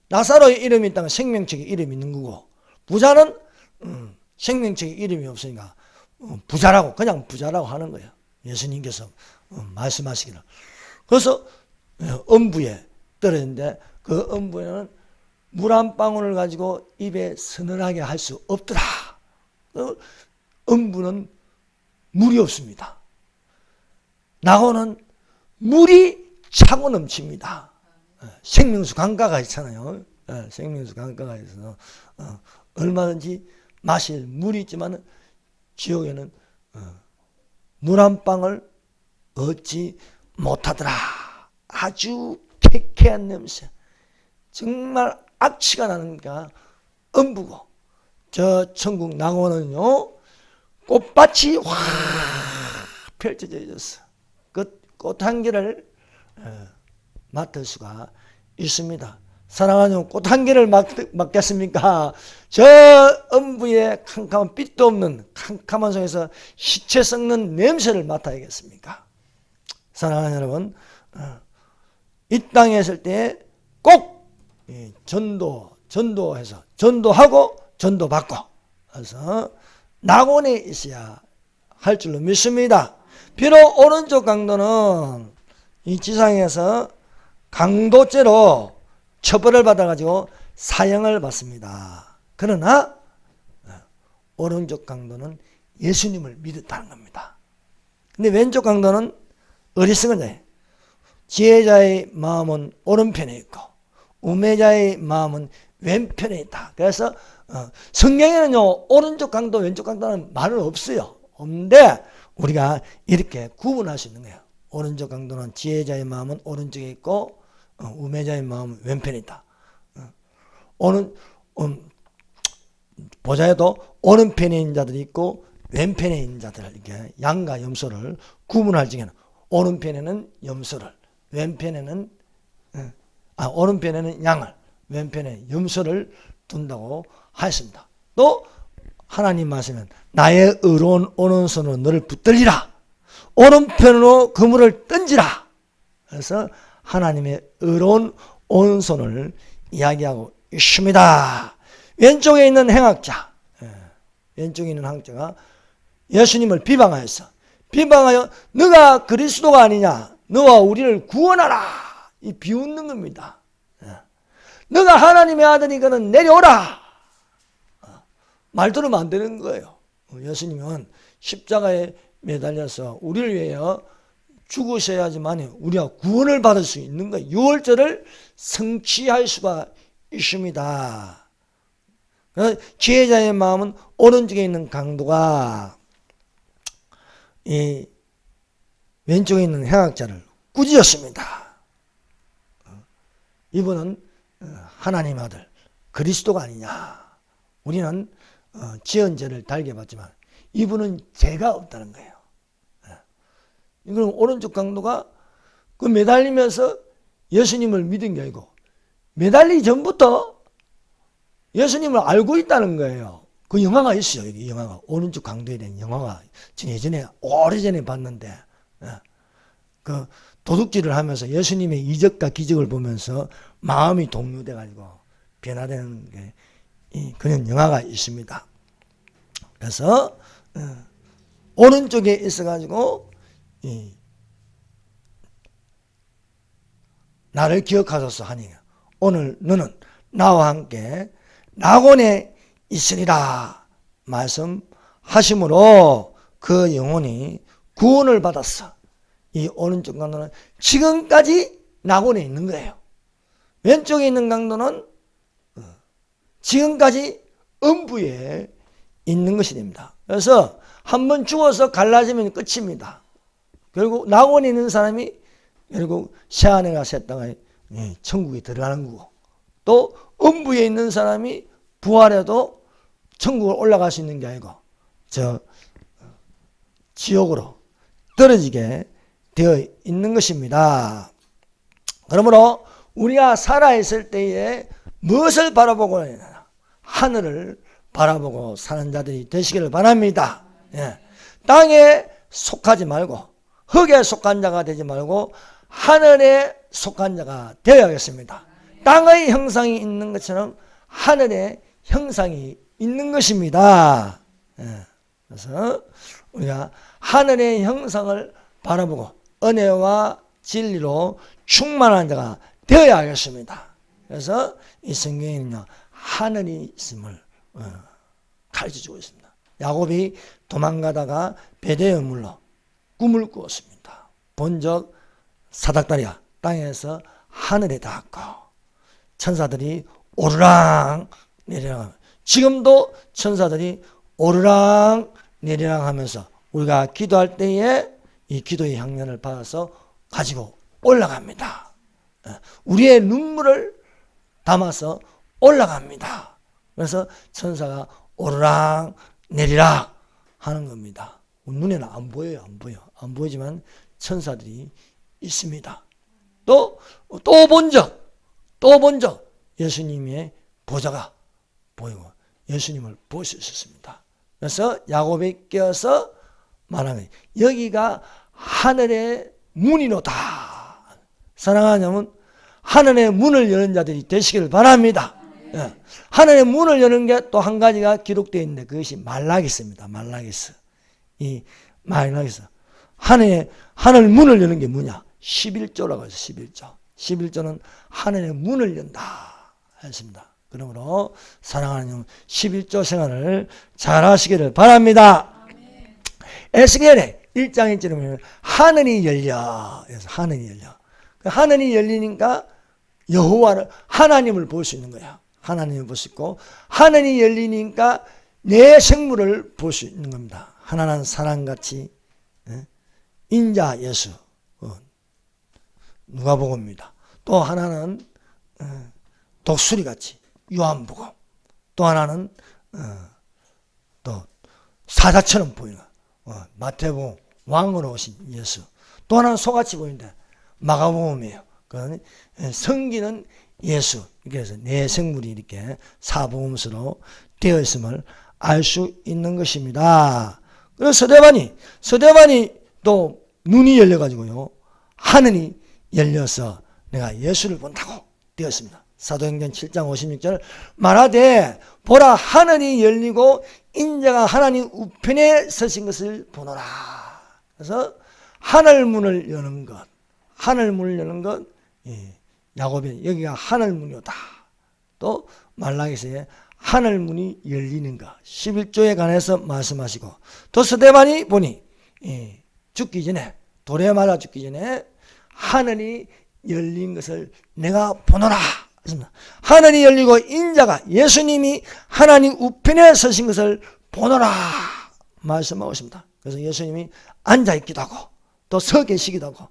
나사로의 이름이 있다면 생명책에 이름이 있는 거고, 부자는 생명책에 이름이 없으니까 부자라고 그냥 부자라고 하는 거예요. 예수님께서 말씀하시기를. 그래서 음부에 떨어졌는데 그 음부에는 물 한 방울을 가지고 입에 서늘하게 할 수 없더라. 음부는 물이 없습니다. 낙원은 물이 차고 넘칩니다. 생명수 강가가 있잖아요. 생명수 강가가 있어서 얼마든지 마실 물이 있지만 지옥에는 물 한 방울 얻지 못하더라. 아주 쾌쾌한 냄새, 정말 악취가 나는가 음부고, 저 천국 낙원은요 꽃밭이 확 펼쳐져 있었어. 그 꽃 한 개를 맡을 수가 있습니다. 사랑하는 꽃 한 개를 맡겠습니까? 저 음부의 캄캄한 빛도 없는 캄캄한 속에서 시체 썩는 냄새를 맡아야겠습니까? 사랑하는 여러분, 이 땅에 있을 때 꼭 전도해서 전도하고 전도받고 그래서 낙원에 있어야 할 줄로 믿습니다. 비록 오른쪽 강도는 이 지상에서 강도죄로 처벌을 받아가지고 사형을 받습니다. 그러나 오른쪽 강도는 예수님을 믿었다는 겁니다. 근데 왼쪽 강도는 어리석은 자예요. 지혜자의 마음은 오른편에 있고 우매자의 마음은 왼편에 있다. 그래서 성경에는요 오른쪽 강도 왼쪽 강도는 말은 없어요. 없는데 우리가 이렇게 구분할 수 있는 거예요. 오른쪽 강도는 지혜자의 마음은 오른쪽에 있고 우매자의 마음은 왼편에 있다. 보자에도 오른편에 있는 자들이 있고 왼편에 있는 자들을 이렇게 양과 염소를 구분할 적에는 오른편에는 염소를 왼편에는 오른편에는 양을 왼편에 염소를 둔다고 하였습니다. 또 하나님 말씀은 나의 의로운 오른손으로 너를 붙들리라 오른편으로 그물을 던지라. 그래서 하나님의 의로운 오른손을 이야기하고 있습니다. 왼쪽에 있는 행악자, 왼쪽에 있는 행악자가 예수님을 비방하여 너가 그리스도가 아니냐, 너와 우리를 구원하라, 이 비웃는 겁니다. 너가 하나님의 아들이거든 내려오라. 말 들으면 안 되는 거예요. 예수님은 십자가에 매달려서 우리를 위하여 죽으셔야지만 우리가 구원을 받을 수 있는 거예요. 유월절을 성취할 수가 있습니다. 지혜자의 마음은 오른쪽에 있는 강도가 이 왼쪽에 있는 행악자를 꾸짖었습니다. 이분은 하나님 아들 그리스도가 아니냐. 우리는 지은 죄를 달게 받지만 이분은 죄가 없다는 거예요. 이건 오른쪽 강도가 그 매달리면서 예수님을 믿은 게 아니고 매달리기 전부터 예수님을 알고 있다는 거예요. 그 영화가 있어요. 이 영화가 오른쪽 강도에 대한 영화가 예전에 오래전에 봤는데 그 도둑질을 하면서 예수님의 이적과 기적을 보면서 마음이 동요돼 가지고 변화되는 게 그런 영화가 있습니다. 그래서 오른쪽에 있어 가지고 나를 기억하소서 하니 오늘 너는 나와 함께 낙원에 있으리라 말씀하심으로 그 영혼이 구원을 받았어. 이 오른쪽 강도는 지금까지 낙원에 있는 거예요. 왼쪽에 있는 강도는 지금까지 음부에 있는 것이 됩니다. 그래서 한번 죽어서 갈라지면 끝입니다. 결국 낙원에 있는 사람이 결국 새하늘과 새 땅에 천국에 들어가는 거고, 또 음부에 있는 사람이 부활해도 천국을 올라갈 수 있는 게 아니고 저 지옥으로 떨어지게 되어 있는 것입니다. 그러므로 우리가 살아있을 때에 무엇을 바라보고 있느냐? 하늘을 바라보고 사는 자들이 되시기를 바랍니다. 땅에 속하지 말고 흙에 속한 자가 되지 말고 하늘에 속한 자가 되어야겠습니다. 땅의 형상이 있는 것처럼 하늘의 형상이 있는 것입니다. 그래서 우리가 하늘의 형상을 바라보고 은혜와 진리로 충만한 자가 되어야 하겠습니다. 그래서 이 성경에는요 하늘이 있음을 가르쳐주고 있습니다. 야곱이 도망가다가 베델의 물로 꿈을 꾸었습니다. 본적 사닥다리가 땅에서 하늘에 닿았고 천사들이 오르락 내리락, 지금도 천사들이 오르락 내리락 하면서 우리가 기도할 때에 이 기도의 향연을 받아서 가지고 올라갑니다. 우리의 눈물을 담아서 올라갑니다. 그래서 천사가 오르락 내리락 하는 겁니다. 눈에는 안 보여요. 안 보이지만 천사들이 있습니다. 또 본 적 예수님의 보좌가 보이고 예수님을 볼 수 있었습니다. 그래서 야곱이 깨어서 말하는 여기가 하늘의 문이로다. 사랑하는 여러분, 하늘의 문을 여는 자들이 되시기를 바랍니다. 하늘의 문을 여는 게 또 한 가지가 기록되어 있는데 그것이 말라기스입니다. 말라기스. 이 말라기스. 하늘 문을 여는 게 뭐냐? 11조라고 해서 11조. 11조는 하늘의 문을 연다 했습니다. 그러므로 사랑하는 형 11조 생활을 잘 하시기를 바랍니다. 에스겔의 1장 1절에 보면 하늘이 열려. 그래서 하늘이 열려. 하늘이 열리니까 여호와를 하나님을 볼 수 있는 거야. 하나님을 볼 수 있고 하늘이 열리니까 내 생물을 볼 수 있는 겁니다. 하나는 사랑같이 인자 예수 누가복음입니다. 또 하나는 독수리같이 요한복음, 또 하나는 또 사자처럼 보이는 마태복음 왕으로 오신 예수, 또 하나는 소같이 보이는데 마가복음이에요. 그러니 성기는 예수. 그래서 내 생물이 이렇게 사복음서로 되어 있음을 알 수 있는 것입니다. 그래서 서대반이 또 눈이 열려가지고요, 하늘이 열려서 내가 예수를 본다고 되었습니다. 사도행전 7장 56절 말하되 보라 하늘이 열리고 인자가 하나님 우편에 서신 것을 보노라. 그래서 하늘문을 여는 것, 야고보는 여기가 하늘문이다. 또 말라기서에 하늘문이 열리는 것 11조에 관해서 말씀하시고, 또 스데반이 보니 죽기 전에, 돌에 맞아 죽기 전에 하늘이 열린 것을 내가 보노라. 하늘이 열리고 인자가 예수님이 하나님 우편에 서신 것을 보노라 말씀하고 있습니다. 그래서 예수님이 앉아있기도 하고 또 서 계시기도 하고,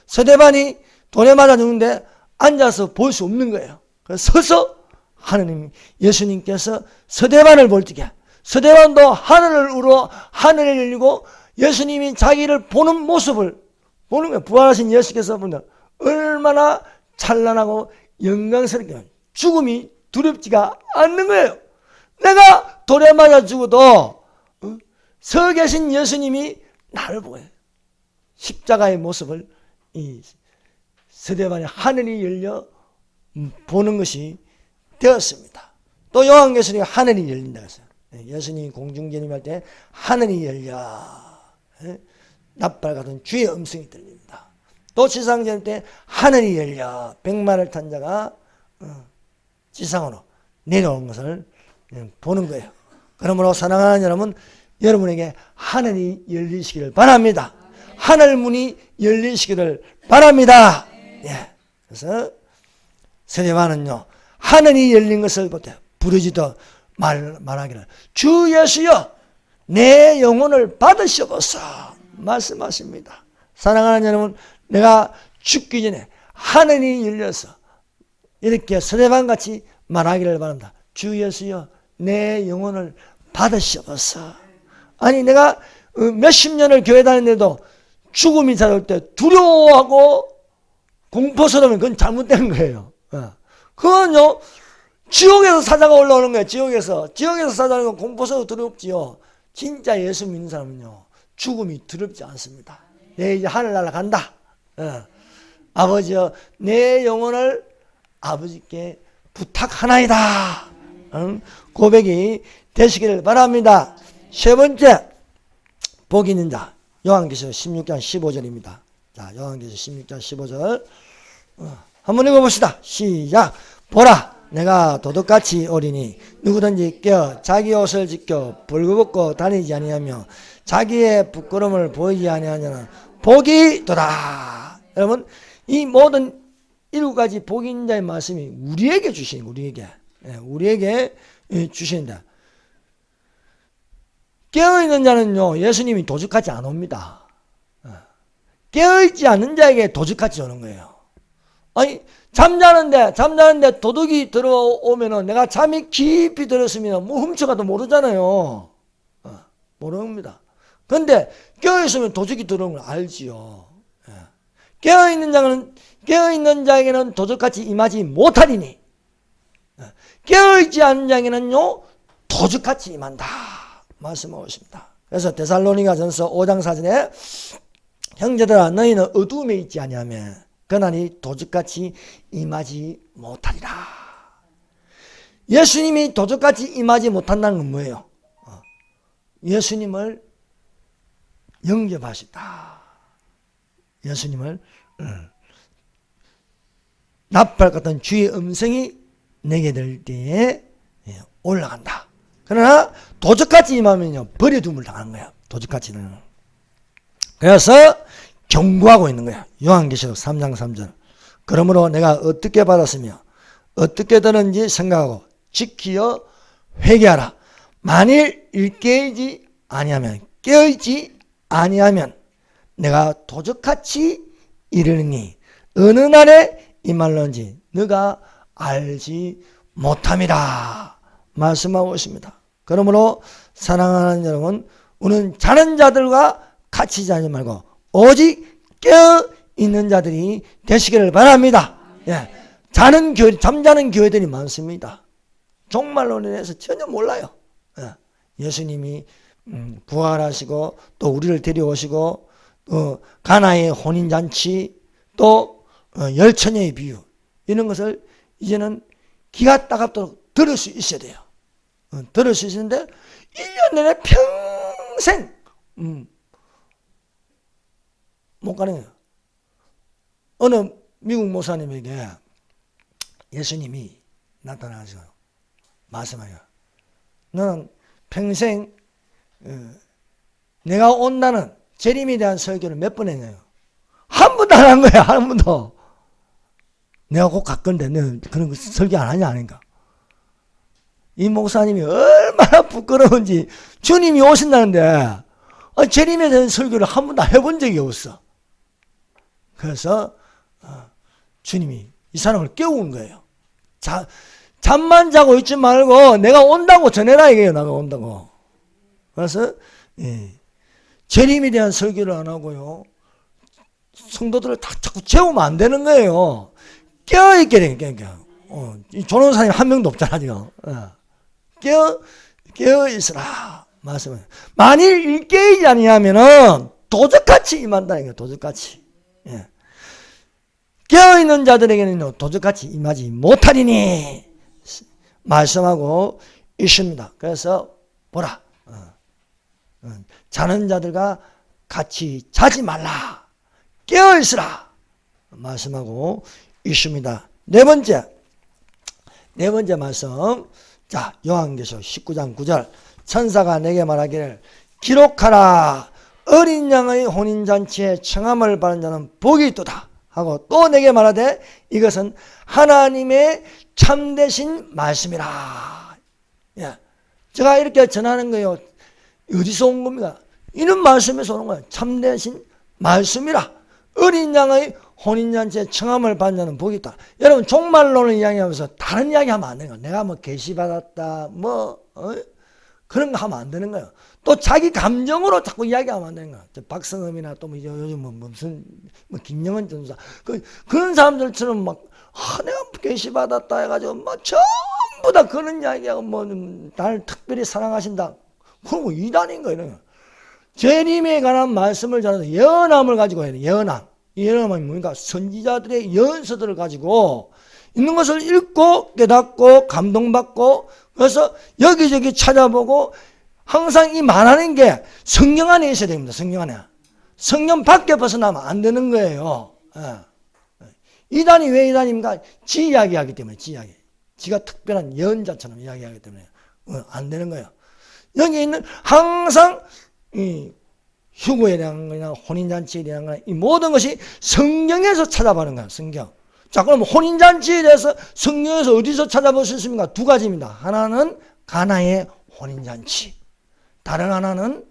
스데반이 돌에 맞아 죽는데 앉아서 볼 수 없는 거예요. 그래서 서서 하느님, 예수님께서 스데반을 볼 적에 스데반도 하늘을 우러 하늘을 열리고 예수님이 자기를 보는 모습을 보는 거예요. 부활하신 예수께서 보는 얼마나 찬란하고 영광스럽게 죽음이 두렵지가 않는 거예요. 내가 돌에 맞아 죽어도 서 계신 예수님이 나를 보여요. 십자가의 모습을 이 스데반의 하늘이 열려 보는 것이 되었습니다. 또 요한계시록에 하늘이 열린다고 했어요. 예수님이 공중재림할 때 하늘이 열려 납발 같은 주의 음성이 들립니다. 또 지상전 때 하늘이 열려 백마를 탄 자가 지상으로 내려오는 것을 보는 거예요. 그러므로 사랑하는 여러분, 여러분에게 하늘이 열리시기를 바랍니다. 하늘문이 열리시기를 바랍니다. 예. 그래서 스데반은요, 하늘이 열린 것을 보되 부르짖어 말하기를 주 예수여 내 영혼을 받으시옵소서 말씀하십니다. 사랑하는 여러분, 내가 죽기 전에 하늘이 열려서 이렇게 스데반같이 말하기를 바랍니다. 주 예수여 내 영혼을 받으시옵소서. 아니 내가 몇십 년을 교회 다니는데도 죽음이 찾아올 때 두려워하고 공포스러우면 그건 잘못된 거예요. 그건요, 지옥에서 사자가 올라오는 거예요. 지옥에서 사자는 건 공포스러워 두렵지요. 진짜 예수 믿는 사람은요, 죽음이 두렵지 않습니다. 내 이제 하늘 날아간다. 아버지여 내 영혼을 아버지께 부탁하나이다. 고백이 되시기를 바랍니다. 세 번째, 복 있는 자, 요한계시록 16장 15절입니다. 자, 요한계시록 16장 15절 한번 읽어봅시다. 시작. 보라 내가 도둑같이 오리니 누구든지 껴 자기 옷을 지켜 벌거벗고 다니지 아니하며 자기의 부끄러움을 보이지 아니하냐는 복이 도다. 여러분, 이 모든 7가지 복 있는 자의 말씀이 우리에게 주신, 우리에게 주신다. 깨어있는 자는요, 예수님이 도둑같이 안 옵니다. 깨어있지 않는 자에게 도둑같이 오는 거예요. 아니, 잠자는데 도둑이 들어오면은 내가 잠이 깊이 들었으면 뭐 훔쳐가도 모르잖아요. 모릅니다. 그런데 깨어있으면 도둑이 들어오는 걸 알지요. 깨어있는 자에게는 도둑같이 임하지 못하리니, 깨어있지 않은 자에게는요, 도둑같이 임한다. 말씀하고 있습니다. 그래서 데살로니가전서 5장 4절에 형제들아 너희는 어두움에 있지 아니하며 그날이 도둑같이 임하지 못하리라. 예수님이 도둑같이 임하지 못한다는 건 뭐예요? 예수님을 영접하시다. 예수님을 나팔 같은 주의 음성이 내게 될 때에 올라간다. 그러나 도적같이 임하면요 버려둠을 당하는 거야. 도적같이는. 그래서 경고하고 있는 거야. 요한계시록 3장 3절. 그러므로 내가 어떻게 받았으며 어떻게 되는지 생각하고 지키어 회개하라. 만일 일깨이지 아니하면 깨어있지 아니하면 내가 도적같이 이르니 어느 날에 임할런지 너가 알지 못함이라 말씀하고 있습니다. 그러므로 사랑하는 여러분, 우리는 자는 자들과 같이 자지 말고 오직 깨어 있는 자들이 되시기를 바랍니다. 예. 잠자는 교회들이 많습니다. 종말론에 전혀 몰라요. 예. 예수님이 부활하시고 또 우리를 데려오시고 가나의 혼인잔치 또 열처녀의 비유 이런 것을 이제는 기가 따갑도록 들을 수 있어야 돼요. 들을 수 있는데 1년 내내 평생 못 가는 거예요. 어느 미국 목사님에게 예수님이 나타나서 말씀하여 너는 평생 내가 온다는 재림에 대한 설교를 몇 번 했냐요. 한 번도 안 한 거야. 한 번도. 내가 곧 갈 건데 너는 그런 거 설교 안 하냐 아닌가. 이 목사님이 얼마나 부끄러운지 주님이 오신다는데 재림에 대한 설교를 한 번도 해본 적이 없어. 그래서 주님이 이 사람을 깨우는 거예요. 잠만 자고 있지 말고 내가 온다고 전해라 이게요. 내가 온다고. 그래서 재림에 대한 설교를 안 하고요. 성도들을 다 자꾸 재우면 안 되는 거예요. 깨어있게 되니까. 조론사님 한 명도 없잖아 지금. 깨어있으라 말씀을. 만일 일깨이지 아니하면은 도적같이 임한다는 거예요. 도적같이. 예. 깨어있는 자들에게는 도적같이 임하지 못하리니 말씀하고 있습니다. 그래서 보라. 자는 자들과 같이 자지 말라. 깨어있으라 말씀하고 있습니다. 네 번째 말씀. 자, 요한계시록 19장 9절. 천사가 내게 말하기를 기록하라. 어린 양의 혼인잔치에 청함을 받은 자는 복이 있도다 하고 또 내게 말하되 이것은 하나님의 참되신 말씀이라. 예. 제가 이렇게 전하는 거예요. 어디서 온 겁니까? 이런 말씀에서 오는 거예요. 참되신 말씀이라. 어린 양의 혼인잔치에 청함을 받는 자는 복이 있다. 여러분 종말론을 이야기하면서 다른 이야기하면 안 되는 거예요. 내가 뭐 계시받았다 그런 거 하면 안 되는 거예요. 또 자기 감정으로 자꾸 이야기하면 안 되는 거예요. 박성음이나 또 요즘 무슨 김영은 전사 그런 사람들처럼 막 내가 계시받았다 해가지고 전부 다 그런 이야기하고 나를 특별히 사랑하신다. 그런 거 이단인 거예요. 재림에 관한 말씀을 전해서 예언함을 가지고 해야 돼요. 예언함. 이 예언함이 뭡니까? 선지자들의 연서들을 가지고 있는 것을 읽고 깨닫고 감동받고 그래서 여기저기 찾아보고 항상 이 말하는 게 성경 안에 있어야 됩니다. 성경 안에. 성경 밖에 벗어나면 안 되는 거예요. 이단이 왜 이단입니까? 지 이야기하기 때문에 지 이야기. 지가 특별한 예언자처럼 이야기하기 때문에 안 되는 거예요. 여기 있는 항상 이 휴거에 대한 거나 혼인잔치에 대한 거나 이 모든 것이 성경에서 찾아보는 거예요. 성경. 자, 그럼 혼인잔치에 대해서 성경에서 어디서 찾아볼 수 있습니까? 두 가지입니다. 하나는 가나의 혼인잔치. 다른 하나는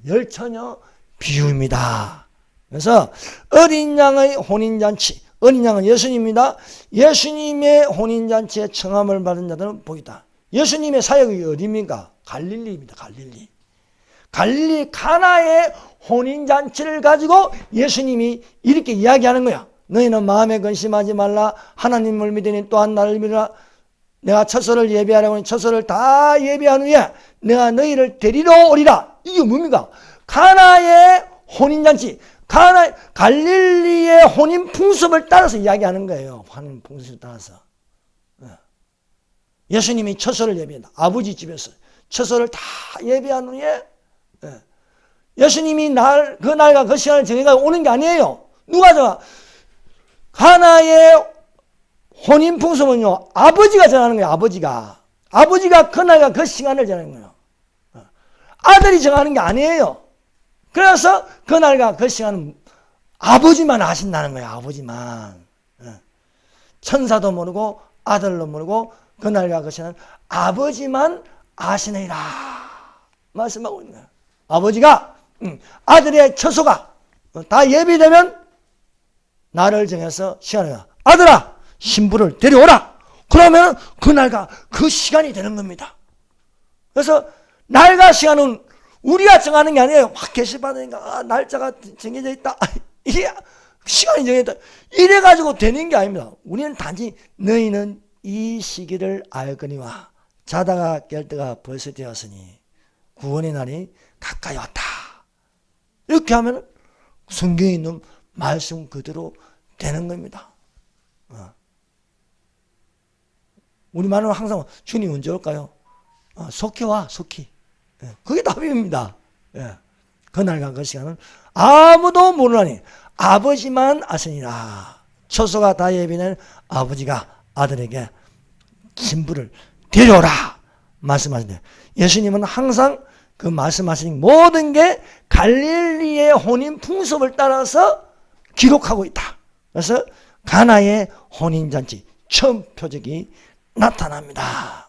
열처녀 비유입니다. 그래서 어린 양의 혼인잔치. 어린 양은 예수님입니다. 예수님의 혼인잔치에 청함을 받은 자들은 복이다. 예수님의 사역이 어디입니까? 갈릴리입니다. 갈릴리 가나의 혼인잔치를 가지고 예수님이 이렇게 이야기하는 거야. 너희는 마음에 근심하지 말라. 하나님을 믿으니 또한 나를 믿으라. 내가 처소를 예비하려고 하니 처소를 다 예비한 후에 내가 너희를 데리러 오리라. 이게 뭡니까? 가나의 혼인잔치. 갈릴리의 혼인 풍습을 따라서 이야기하는 거예요. 혼인 풍습을 따라서. 예수님이 처소를 예비한다. 아버지 집에서 처소를 다 예비한 후에 예수님이 그날과 그 시간을 정해가지고 오는 게 아니에요. 누가 가나의 혼인 풍습은요, 아버지가 정하는 거예요. 아버지가 그날과 그 시간을 정하는 거예요. 아들이 정하는 게 아니에요. 그래서 그날과 그 시간은 아버지만 아신다는 거예요. 아버지만. 천사도 모르고 아들도 모르고 그날과 그 시간은 아버지만 아시느니라 말씀하고 있는 거예요. 아버지가 아들의 처소가 다 예비되면 나를 정해서 시간을, 아들아 신부를 데려오라. 그러면 그날과 그 시간이 되는 겁니다. 그래서 날과 시간은 우리가 정하는 게 아니에요. 막 게시받으니까 날짜가 정해져 있다. 이게 시간이 정해져 있다. 이래가지고 되는 게 아닙니다. 우리는 단지 너희는 이 시기를 알거니와 자다가 깰 때가 벌써 되었으니 구원의 날이 가까이 왔다. 이렇게 하면 성경에 있는 말씀 그대로 되는 겁니다. 우리 말은 항상 주님 언제 올까요? 속히 와, 속히. 그게 답입니다. 그날과 그 시간은 아무도 모르나니 아버지만 아시니라. 처소가 다 예비는 아버지가 아들에게 신부를 데려오라 말씀하신대요. 예수님은 항상 그 말씀하신 모든 게 갈릴리의 혼인 풍습을 따라서 기록하고 있다. 그래서 가나의 혼인잔치 처음 표적이 나타납니다.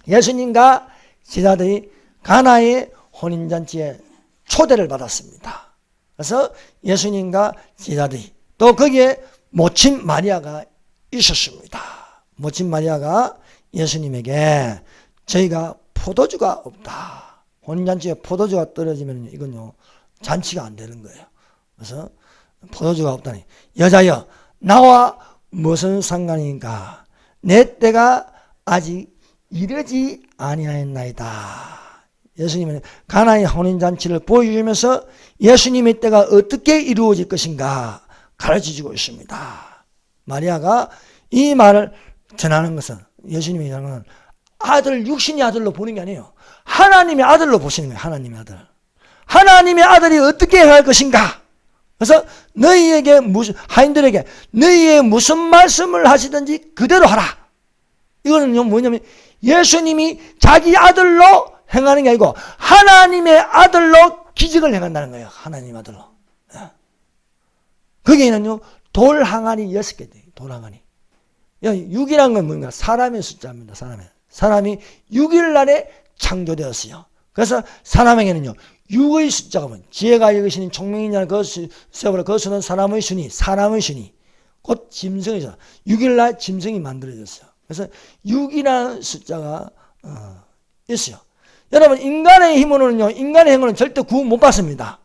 예수님과 제자들이 가나의 혼인잔치에 초대를 받았습니다. 그래서 예수님과 제자들이 또 거기에 모친 마리아가 있었습니다. 모친 마리아가 예수님에게 저희가 포도주가 없다. 혼인잔치에 포도주가 떨어지면 이건요 잔치가 안 되는 거예요. 그래서 포도주가 없다니 여자여 나와 무슨 상관인가? 내 때가 아직 이르지 아니하였나이다. 예수님은 가나의 혼인잔치를 보여주면서 예수님의 때가 어떻게 이루어질 것인가 가르쳐주고 있습니다. 마리아가 이 말을 전하는 것은, 예수님이 전하는 것은 아들, 육신의 아들로 보는 게 아니에요. 하나님의 아들로 보시는 거예요. 하나님의 아들. 하나님의 아들이 어떻게 행할 것인가. 그래서 너희에게 하인들에게 너희의 무슨 말씀을 하시든지 그대로 하라. 이거는요 뭐냐면 예수님이 자기 아들로 행하는 게 아니고 하나님의 아들로 기적을 행한다는 거예요. 하나님 아들로. 거기에는요 돌 항아리 6개 돼요. 돌 항아리. 6이라는 건 뭔가? 사람의 숫자입니다. 사람이 6일 날에 창조되었어요. 그래서 사람에게는요 6의 숫자가 뭐냐? 지혜가 여기시는 총명이냐는 그 세월에 그 수는 사람의 순위 곧 짐승이죠. 6일 날 짐승이 만들어졌어요. 그래서 6이라는 숫자가 있어요. 여러분 인간의 힘으로는요, 인간의 행위는 절대 구원 못 받습니다.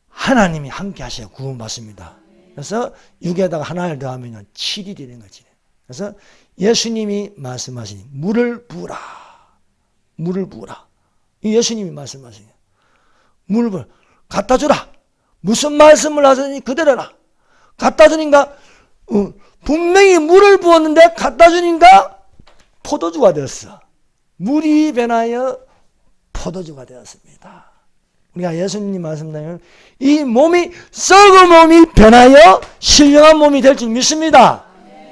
하나님이 함께 하셔야 구원 받습니다. 그래서 6에다가 하나를 더하면 7이 되는 거지. 그래서 예수님이 말씀하시니 물을 부으라. 예수님이 말씀하시니 물을 부으라. 갖다 주라. 무슨 말씀을 하시니 그대로라. 갖다 주니까 분명히 물을 부었는데 갖다 주니까 포도주가 되었어. 물이 변하여 포도주가 되었습니다. 우리가 예수님 말씀대로 이 몸이 썩은 몸이 변하여 신령한 몸이 될 줄 믿습니다.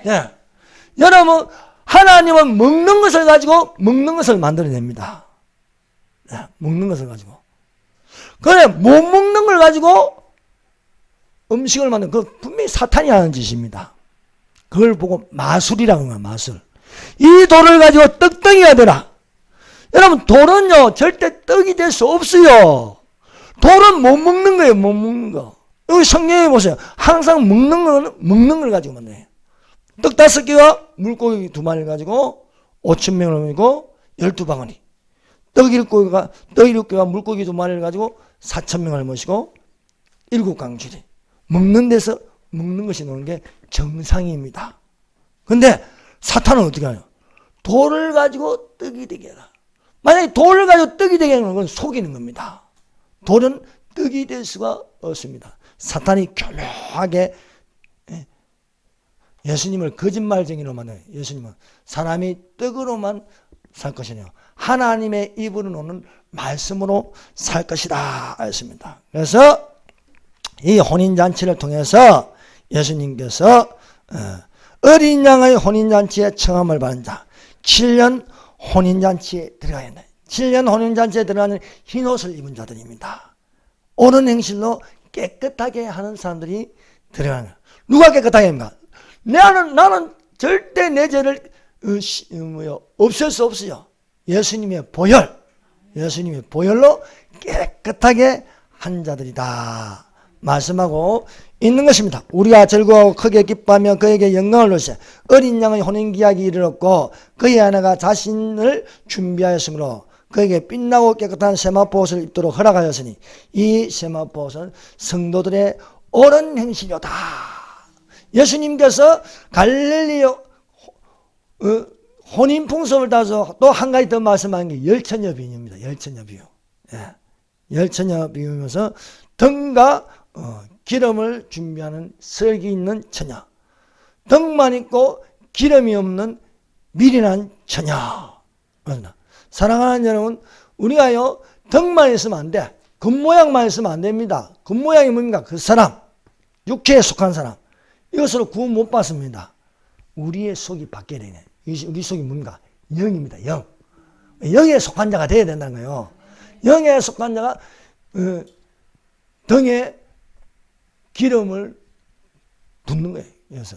네. 여러분 하나님은 먹는 것을 가지고 먹는 것을 만들어냅니다. 네. 먹는 것을 가지고. 그래 못 먹는 걸 가지고 음식을 만드는 그 분명히 사탄이 하는 짓입니다. 그걸 보고 마술이라고 합니다. 마술. 이 돌을 가지고 떡덩이가 되라. 여러분 돌은요 절대 떡이 될 수 없어요. 돌은 못 먹는 거예요. 못 먹는 거. 여기 성경에 보세요. 항상 먹는 거는 먹는 걸 가지고 만나요. 떡 5개와 물고기 2마리를 가지고 5,000명을 먹이고 12바구니. 떡 7개와 물고기 2마리를 가지고 4,000명을 모시고 7강줄이. 먹는 데서 먹는 것이 노는 게 정상입니다. 근데 사탄은 어떻게 하냐? 돌을 가지고 떡이 되게 해라. 만약에 돌을 가지고 떡이 되게 하는 건 속이는 겁니다. 돌은 떡이 될 수가 없습니다. 사탄이 교묘하게 예수님을 거짓말쟁이로 만들어요. 예수님은 사람이 떡으로만 살 것이냐, 하나님의 입으로 오는 말씀으로 살 것이다 했습니다. 그래서 이 혼인잔치를 통해서 예수님께서 어린 양의 혼인잔치에 청함을 받은 자 7년 혼인잔치에 들어가야 한다. 7년 혼인잔치에 들어가는 흰옷을 입은 자들입니다. 옳은 행실로 깨끗하게 하는 사람들이 들어가는 거예요. 누가 깨끗하게 합니까? 나는 절대 내 죄를 없앨 수 없어요. 예수님의 보혈로 깨끗하게 한 자들이다 말씀하고 있는 것입니다. 우리가 즐거워하고 크게 기뻐하며 그에게 영광을 돌리세 어린 양의 혼인기약이 이르렀고 그의 아내가 자신을 준비하였으므로 그에게 빛나고 깨끗한 세마포옷을 입도록 허락하였으니 이 세마포옷은 성도들의 옳은 행실이다. 예수님께서 갈릴리 혼인 풍습을 따서 또 한 가지 더 말씀하는 게 열처녀 비유입니다. 열처녀 비유. 열처녀 비유면서 등과 기름을 준비하는 설기 있는 처녀, 등만 있고 기름이 없는 미련한 처녀. 사랑하는 여러분, 우리가요 등만 있으면 안 돼. 겉모양만 있으면 안 됩니다. 겉모양이 뭡니까? 그 사람, 육체에 속한 사람. 이것으로 구원 못 받습니다. 우리의 속이 바뀌어야 되네. 우리 속이 뭡니까? 영입니다. 영. 영에 속한 자가 되어야 된다는 거예요. 영에 속한 자가 등에 기름을 붓는 거예요. 그래서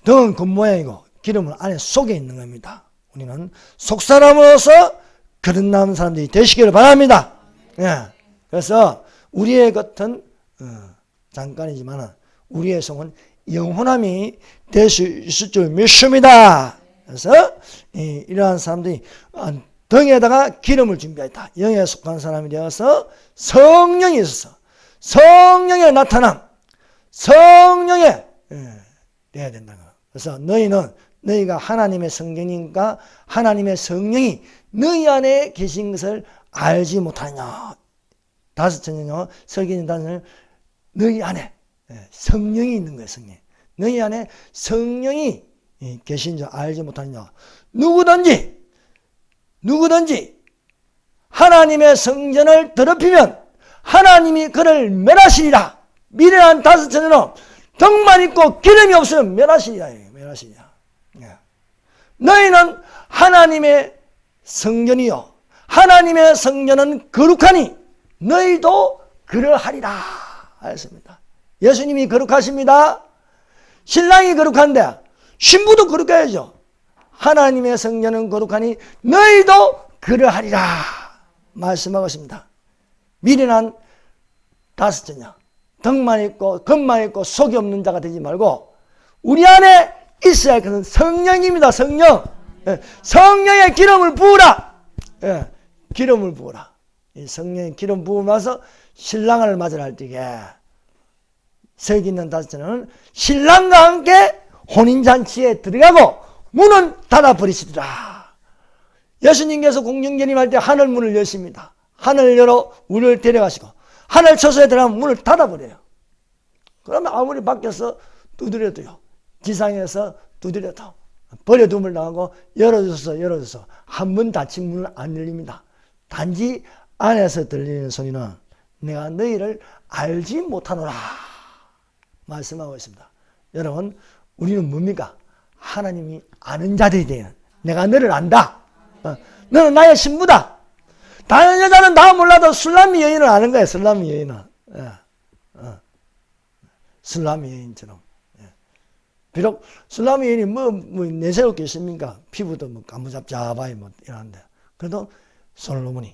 등은 겉모양이고 기름은 안에 속에 있는 겁니다. 우리는 속사람으로서 거듭난 사람들이 되시기를 바랍니다. 그래서 우리의 겉은 잠깐이지만 우리의 속은 영원함이 될 수 있을 줄 믿습니다. 그래서 이러한 사람들이 등에다가 기름을 준비했다. 영에 속한 사람이 되어서 성령이 있어서 성령의 나타남, 성령에 돼야 된다는 거예요. 그래서 너희가 하나님의 성령이니까 하나님의 성령이 너희 안에 계신 것을 알지 못하느냐. 다섯 번째는 설교는 단어는 너희 안에 성령이 있는 거예요. 성령. 너희 안에 성령이 계신 줄 알지 못하느냐. 누구든지 하나님의 성전을 더럽히면 하나님이 그를 멸하시리라. 미련한 다섯 번째는 등만 있고 기름이 없으면 멸하시리라. 멸하시리라. 너희는 하나님의 성전이요 하나님의 성전은 거룩하니 너희도 그러하리라 하였습니다. 예수님이 거룩하십니다. 신랑이 거룩한데 신부도 거룩해야죠. 하나님의 성전은 거룩하니 너희도 그러하리라 말씀하고 있습니다. 미련한 다섯째냐 등만 있고 겉만 있고 속이 없는 자가 되지 말고 우리 안에 있어야 할 것은 성령입니다. 성령. 성령의 기름을 부으라. 기름을 부으라. 이 성령의 기름 부으면서 신랑을 맞으러 할 때에 설기 있는 다섯째는 신랑과 함께 혼인잔치에 들어가고 문은 닫아버리시더라. 예수님께서 공중재림할 때 하늘 문을 여십니다. 하늘 열어 우리를 데려가시고 하늘 처소에 들어가면 문을 닫아버려요. 그러면 아무리 밖에서 두드려도요. 지상에서 두드려도 버려둠을 당하고 열어줘서 한 번 닫힌 문은 안 열립니다. 단지 안에서 들리는 소리는 내가 너희를 알지 못하노라 말씀하고 있습니다. 여러분 우리는 뭡니까? 하나님이 아는 자들이 돼요. 내가 너를 안다. 너는 나의 신부다. 다른 여자는 나 몰라도 술람미 여인을 아는 거예요. 술람미 여인은. 술람미 여인처럼. 비록 술람미 여인이 뭐 내세울 겠습니까? 피부도 뭐 까무잡잡하게 뭐 이러는데. 그래도 솔로몬이.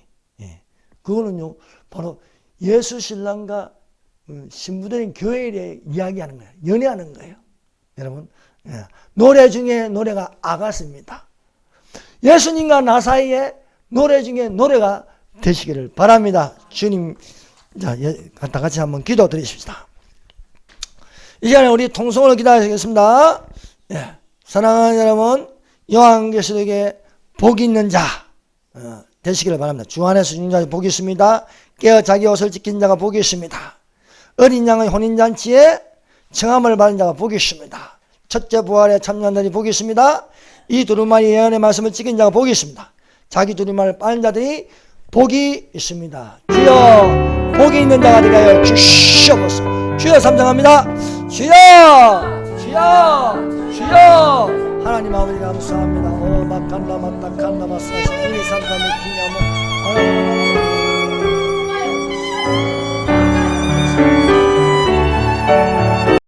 그거는요, 바로 예수 신랑과 신부들인 교회에 이야기하는 거예요. 연애하는 거예요. 여러분, 노래 중에 노래가 아가스입니다. 예수님과 나 사이에 노래 중에 노래가 되시기를 바랍니다. 주님, 자, 다 같이 한번 기도 드리십시다. 이 시간에 우리 통성으로 기도하시겠습니다. 사랑하는 여러분, 요한계시록에 복 있는 자 되시기를 바랍니다. 주 안에서 죽는 자 복이 있습니다. 깨어 자기 옷을 지킨 자가 복이 있습니다. 어린 양의 혼인잔치에 청함을 받은 자가 복이 있습니다. 첫째 부활에 참여한 자들이 복이 있습니다. 이 두루마리 예언의 말씀을 지킨 자가 복이 있습니다. 자기 두루마리를 빠는 자들이 복이 있습니다. 주여 복이 있는 자가 되게 하여 주시옵소서. 주여 삼장합니다. 주여 주여 주여. 하나님 아버지 감사합니다. 오 마칸나 마타칸나 마사시 이리 산다 메키냐모